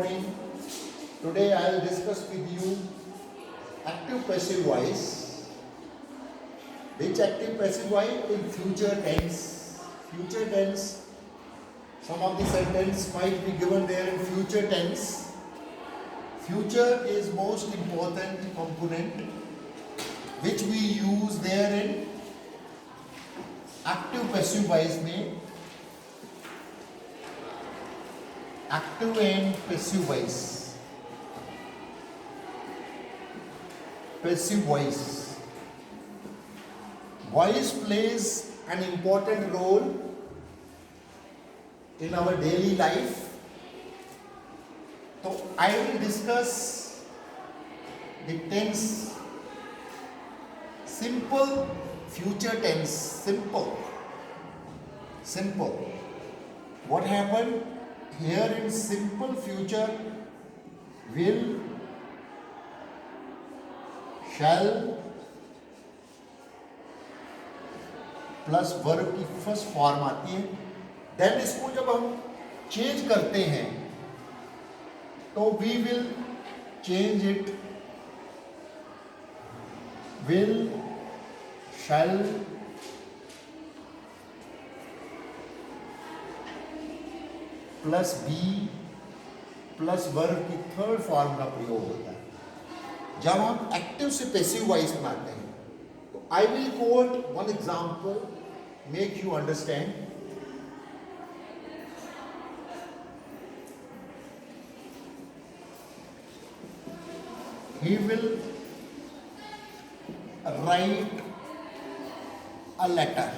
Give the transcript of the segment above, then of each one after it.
morning. Today I will discuss with you active passive voice. Which active passive voice? In future tense. Future tense. Some of the sentence might be given there in future tense. Future is most important component which we use there in active passive voice में active and passive voice. Passive voice. Voice plays an important role in our daily life. So I will discuss the tense, simple future tense, simple. What happened here in simple future? Will, shall plus verb की first form आती है. Then इसको जब हम change करते हैं तो we will change it will, shall, plus be plus verb की थर्ड फॉर्म का प्रयोग होता है जब हम एक्टिव से पैसिव वॉइस में आते हैं. तो I will quote one example make you understand. He will write a letter.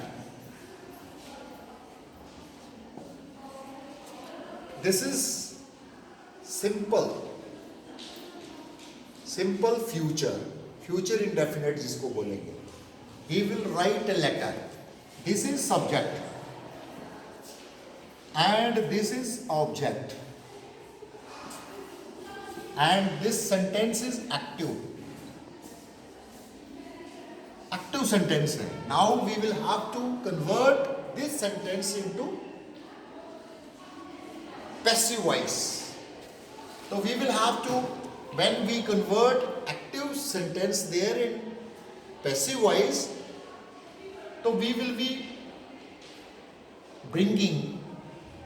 This is simple future indefinite जिसको बोलेंगे. He will write a letter. This is subject and this is object. And this sentence is active sentence है. Now we will have to convert this sentence into passive voice. So we will have to, when we convert active sentence there in passive voice, so we will be bringing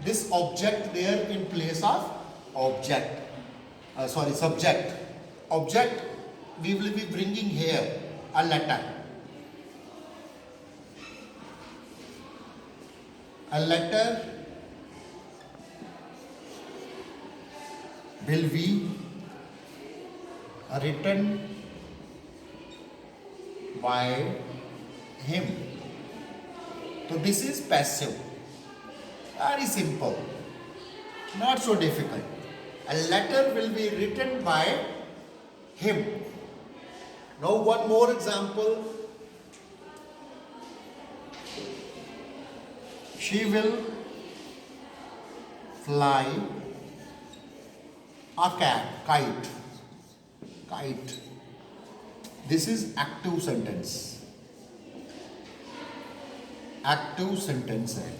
this object there in place of object. Subject. Object we will be bringing here a letter. A letter will be written by him. So this is passive. Very simple. Not so difficult. A letter will be written by him. Now one more example. She will fly a kite. This is active sentence. Active sentence है.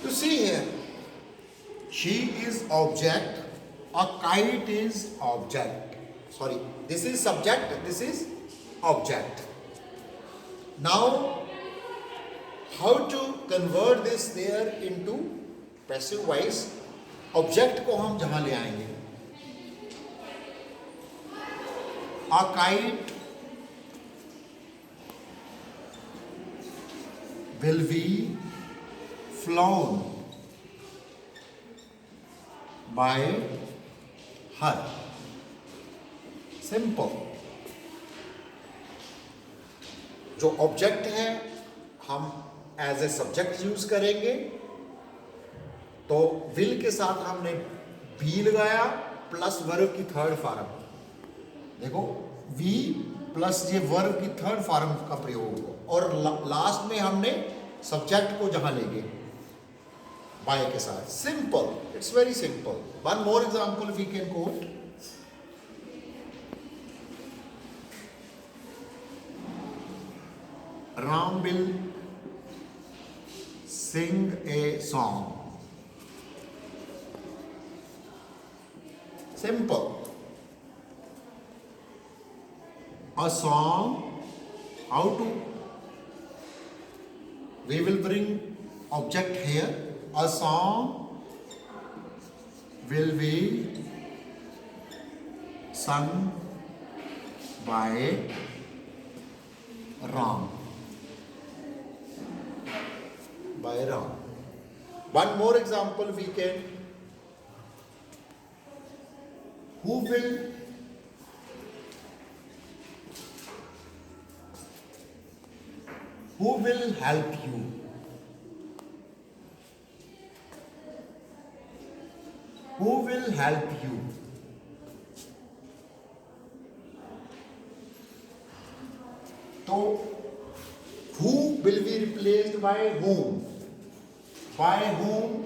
You see here. She is object, a kite is object. Sorry, this is subject, this is object. Now, how to convert this there into passive voice? Object को हम जहाँ ले आएंगे. A kite will be flown by her. Simple. जो object है हम as a subject use करेंगे. तो विल के साथ हमने बी लगाया प्लस वर्ब की थर्ड फॉर्म. देखो वी प्लस ये वर्ब की थर्ड फॉर्म का प्रयोग हो और लास्ट में हमने सब्जेक्ट को जहां लेंगे by के साथ. Simple. It's very simple. One more example we can quote. Ram will sing a song. simple. A song, how to, we will bring object here. A song will be sung by Ram. By Ram. One more example we can. Who will help you? Who will help you? So, who will be replaced by whom? By whom?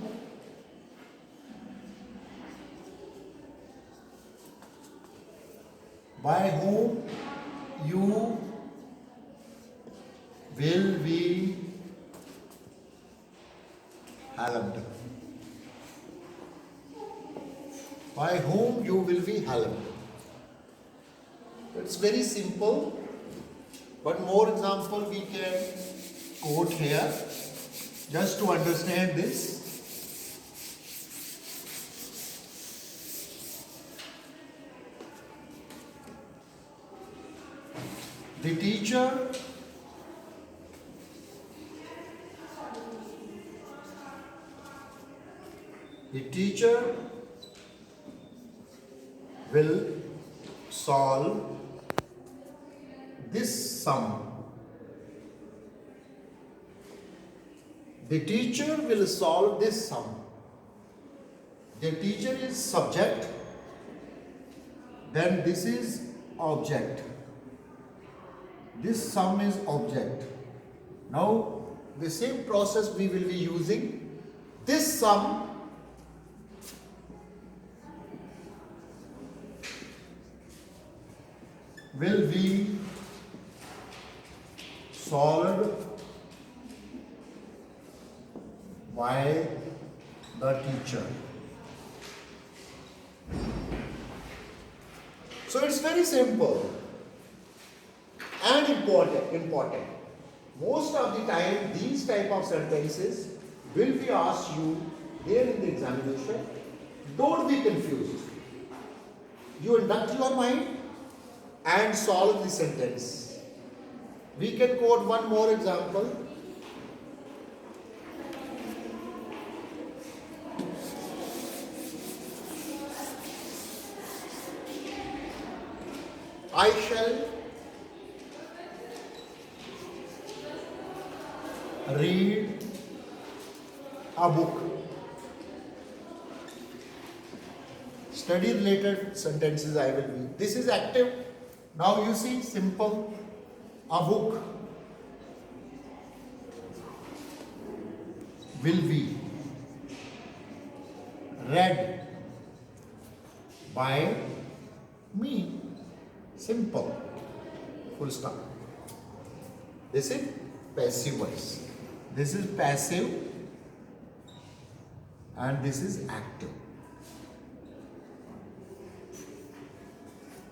By whom you will be helped. By whom you will be helped. It's very simple, but more example we can quote here just to understand this. The teacher will solve this sum. The teacher will solve this sum. The teacher is subject, then this is object. This sum is object. Now the same process we will be using. This sum will be solved by the teacher. So it's very simple and important. Most of the time these type of sentences will be asked you here in the examination. Don't be confused. You induct your mind and solve the sentence. We can quote one more example. I shall read a book. Study related sentences I will be. This is active. Now you see, simple. A book will be read by me. Simple. Full stop. This is passive voice. This is passive and this is active.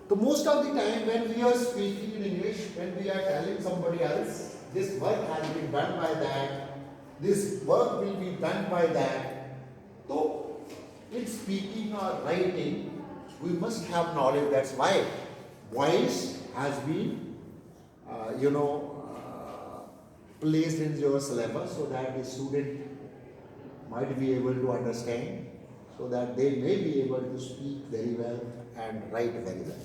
So most of the time when we are speaking in English, when we are telling somebody else, this work has been done by that, this work will be done by that. So in speaking or writing, we must have knowledge. That's why voice has been, placed in your syllabus so that the student might be able to understand, so that they may be able to speak very well and write very well.